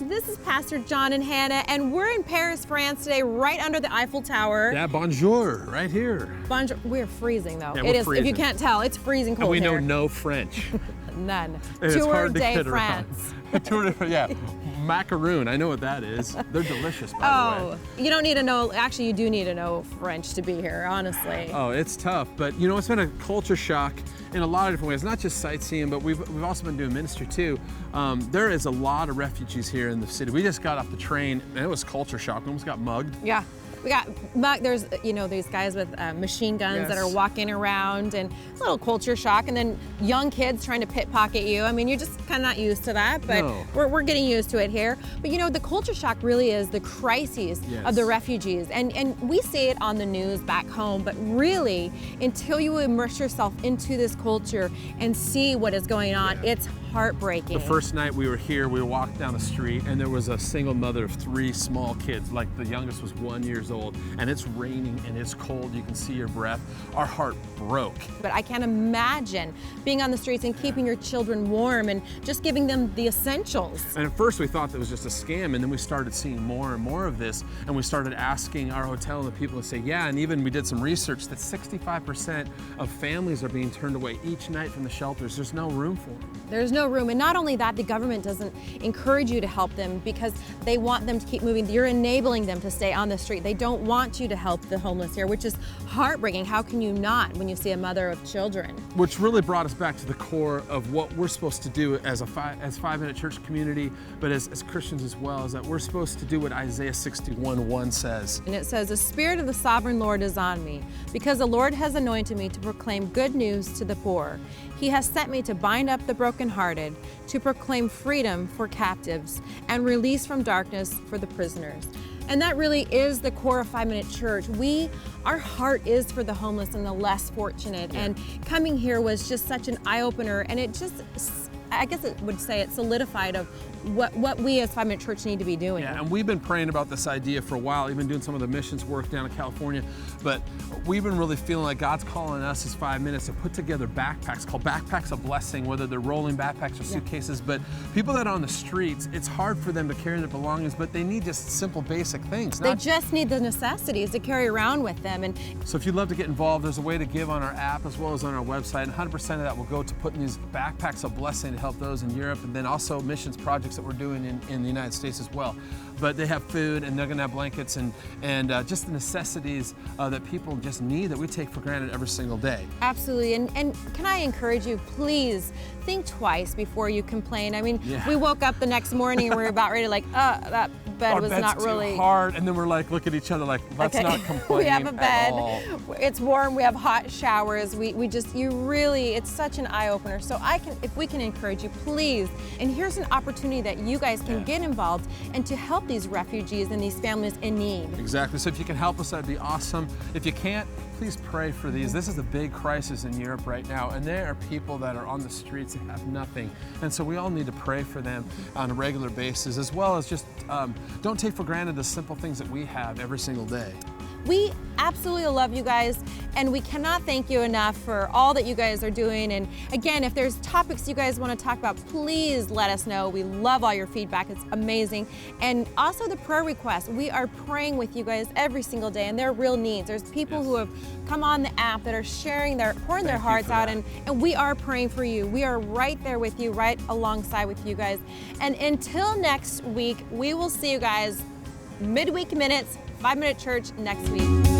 This is Pastor John and Hannah, and we're in Paris, France today, right under the Eiffel Tower. Yeah, bonjour, right here. Bonjour. We're freezing though. Yeah, it is. freezing. If you can't tell, it's freezing cold And we know here. no French. None. And it's hard to de get around. France. Tour de, yeah, macaroon. I know what that is. They're delicious, by the way. You don't need to know. Actually, you do need to know French to be here, honestly. Oh, it's tough, but you know, it's been a culture shock in a lot of different ways. Not just sightseeing, but we've also been doing ministry too. There is a lot of refugees here in the city. We just got off the train, and it was culture shock. We almost got mugged. Yeah. We got, there's, these guys with machine guns that are walking around, and it's a little culture shock, and then young kids trying to pickpocket you. I mean, you're just kind of not used to that, but we're getting used to it here. But the culture shock really is the crises of the refugees, and we see it on the news back home, but really, until you immerse yourself into this culture and see what is going on, it's heartbreaking. The first night we were here, we walked down the street, and there was a single mother of 3 small kids. Like, the youngest was 1 year old, and it's raining and it's cold. You can see your breath. Our heart broke. But I can't imagine being on the streets and keeping your children warm and just giving them the essentials. And at first we thought that was just a scam, and then we started seeing more and more of this, and we started asking our hotel and the people to say, yeah, and even we did some research that 65% of families are being turned away each night from the shelters. There's no room for them. There's no room, and not only that, the government doesn't encourage you to help them because they want them to keep moving. You're enabling them to stay on the street. They don't want you to help the homeless here, which is heartbreaking. How can you not when you see a mother of children? Which really brought us back to the core of what we're supposed to do as as 5-Minute Church community, but as Christians as well, is that we're supposed to do what Isaiah 61:1 says. And it says, "The Spirit of the Sovereign Lord is on me, because the Lord has anointed me to proclaim good news to the poor. He has sent me to bind up the brokenhearted, to proclaim freedom for captives, and release from darkness for the prisoners." And that really is the core of 5-Minute Church. Our heart is for the homeless and the less fortunate. And coming here was just such an eye-opener, and it just, I guess it would say it solidified of what we as 5-Minute Church need to be doing. Yeah, and we've been praying about this idea for a while, even doing some of the missions work down in California, but we've been really feeling like God's calling us as 5 Minutes to put together backpacks called Backpacks of Blessing, whether they're rolling backpacks or suitcases, but people that are on the streets, it's hard for them to carry their belongings, but they need just simple basic things. They just need the necessities to carry around with them. And so if you'd love to get involved, there's a way to give on our app as well as on our website, and 100% of that will go to putting these Backpacks of Blessing to help those in Europe, and then also missions projects that we're doing in the United States as well. But they have food, and they're gonna have blankets and just the necessities that people just need that we take for granted every single day. Absolutely, and can I encourage you, please think twice before you complain. I mean, we woke up the next morning and we're about ready to that bed was not really too hard, and then we're like, look at each other like, let's not complain. We have a bed, at all. It's warm, we have hot showers, it's such an eye-opener. So if we can encourage you, please, and here's an opportunity that you guys can get involved and to help these refugees and these families in need. Exactly, so if you can help us, that'd be awesome. If you can't, please pray for these. This is a big crisis in Europe right now, and there are people that are on the streets that have nothing. And so we all need to pray for them on a regular basis, as well as just don't take for granted the simple things that we have every single day. We absolutely love you guys, and we cannot thank you enough for all that you guys are doing. And again, if there's topics you guys want to talk about, please let us know. We love all your feedback. It's amazing. And also the prayer requests. We are praying with you guys every single day, and they're real needs. There's people who have come on the app that are pouring their hearts out, and we are praying for you. We are right there with you, right alongside with you guys. And until next week, we will see you guys midweek minutes, 5-Minute Church next week.